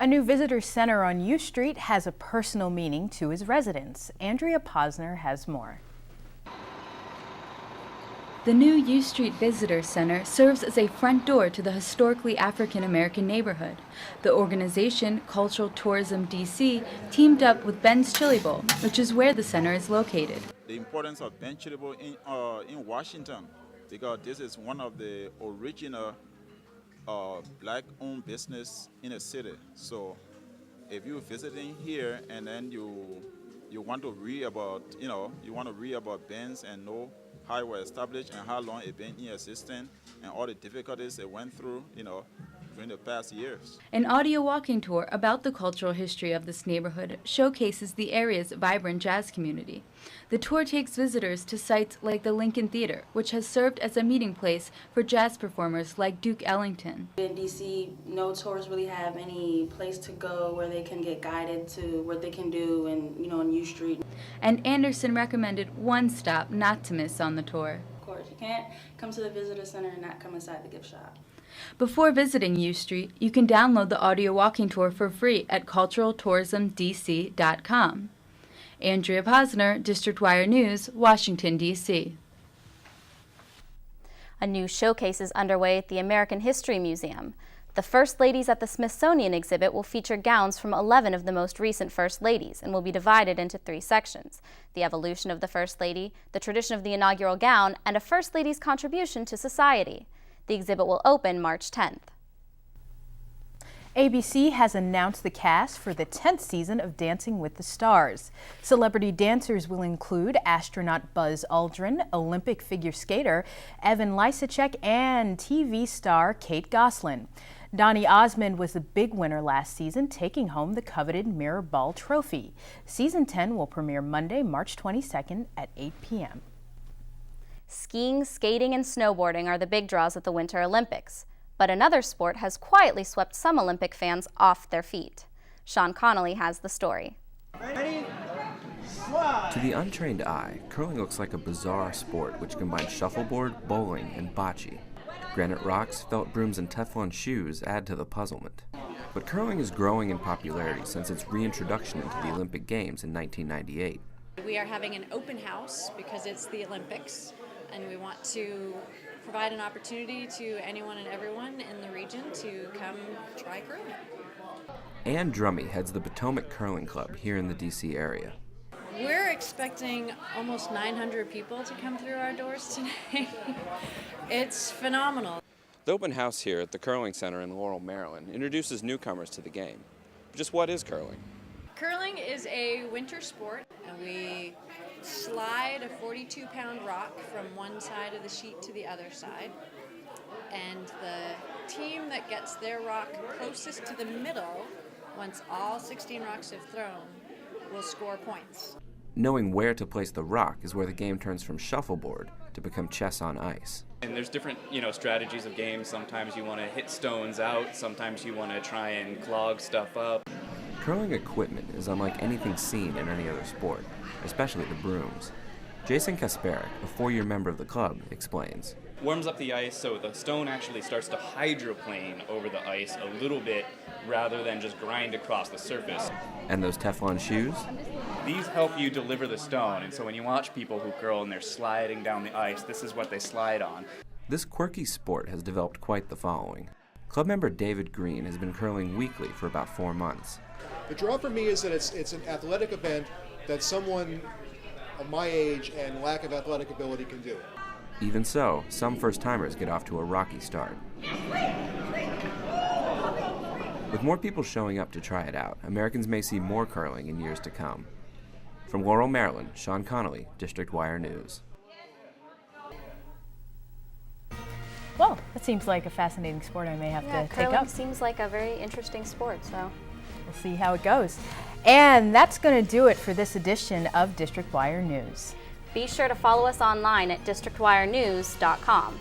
A new visitor center on U Street has a personal meaning to his residents. Andrea Posner has more. The new U Street Visitor Center serves as a front door to the historically African American neighborhood. The organization, Cultural Tourism DC, teamed up with Ben's Chili Bowl, which is where the center is located. The importance of Ben's Chili Bowl in Washington, because this is one of the original black-owned business in the city. So if you're visiting here and then you want to read about, Ben's and know how it was established and how long it been in existence and all the difficulties it went through, during the past years. An audio walking tour about the cultural history of this neighborhood showcases the area's vibrant jazz community. The tour takes visitors to sites like the Lincoln Theater, which has served as a meeting place for jazz performers like Duke Ellington. In DC, no tourists really have any place to go where they can get guided to what they can do on U Street. And Anderson recommended one stop not to miss on the tour. Of course, you can't come to the visitor center and not come inside the gift shop. Before visiting U Street, you can download the audio walking tour for free at culturaltourismdc.com. Andrea Posner, District Wire News, Washington, D.C. A new showcase is underway at the American History Museum. The First Ladies at the Smithsonian exhibit will feature gowns from 11 of the most recent First Ladies and will be divided into 3 sections: the evolution of the First Lady, the tradition of the inaugural gown, and a First Lady's contribution to society. The exhibit will open March 10th. ABC has announced the cast for the 10th season of Dancing with the Stars. Celebrity dancers will include astronaut Buzz Aldrin, Olympic figure skater Evan Lysacek, and TV star Kate Gosselin. Donny Osmond was the big winner last season, taking home the coveted Mirror Ball trophy. Season 10 will premiere Monday, March 22nd at 8 p.m. Skiing, skating, and snowboarding are the big draws at the Winter Olympics. But another sport has quietly swept some Olympic fans off their feet. Sean Connolly has the story. Ready? Slide. To the untrained eye, curling looks like a bizarre sport which combines shuffleboard, bowling, and bocce. Granite rocks, felt brooms, and Teflon shoes add to the puzzlement. But curling is growing in popularity since its reintroduction into the Olympic Games in 1998. We are having an open house because it's the Olympics, and we want to provide an opportunity to anyone and everyone in the region to come try curling. Ann Drummy heads the Potomac Curling Club here in the D.C. area. We're expecting almost 900 people to come through our doors today. It's phenomenal. The open house here at the Curling Center in Laurel, Maryland introduces newcomers to the game. Just what is curling? Curling is a winter sport, and we slide a 42-pound rock from one side of the sheet to the other side, and the team that gets their rock closest to the middle, once all 16 rocks have thrown, will score points. Knowing where to place the rock is where the game turns from shuffleboard to become chess on ice. And there's different, strategies of games. Sometimes you want to hit stones out, sometimes you want to try and clog stuff up. Curling equipment is unlike anything seen in any other sport, especially the brooms. Jason Kasparek, a 4-year member of the club, explains. Warms up the ice so the stone actually starts to hydroplane over the ice a little bit rather than just grind across the surface. And those Teflon shoes? These help you deliver the stone, and so when you watch people who curl and they're sliding down the ice, this is what they slide on. This quirky sport has developed quite the following. Club member David Green has been curling weekly for about 4 months. The draw for me is that it's an athletic event that someone of my age and lack of athletic ability can do. Even so, some first-timers get off to a rocky start. With more people showing up to try it out, Americans may see more curling in years to come. From Laurel, Maryland, Sean Connolly, District Wire News. Well, that seems like a fascinating sport I may have to take up. Curling seems like a very interesting sport, so we'll see how it goes. And that's going to do it for this edition of District Wire News. Be sure to follow us online at districtwirenews.com.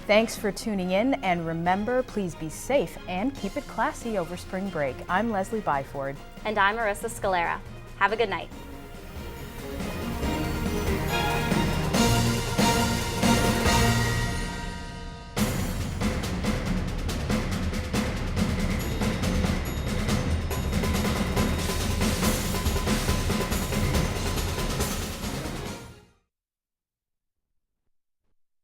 Thanks for tuning in, and remember, please be safe and keep it classy over spring break. I'm Leslie Byford. And I'm Marissa Scalera. Have a good night.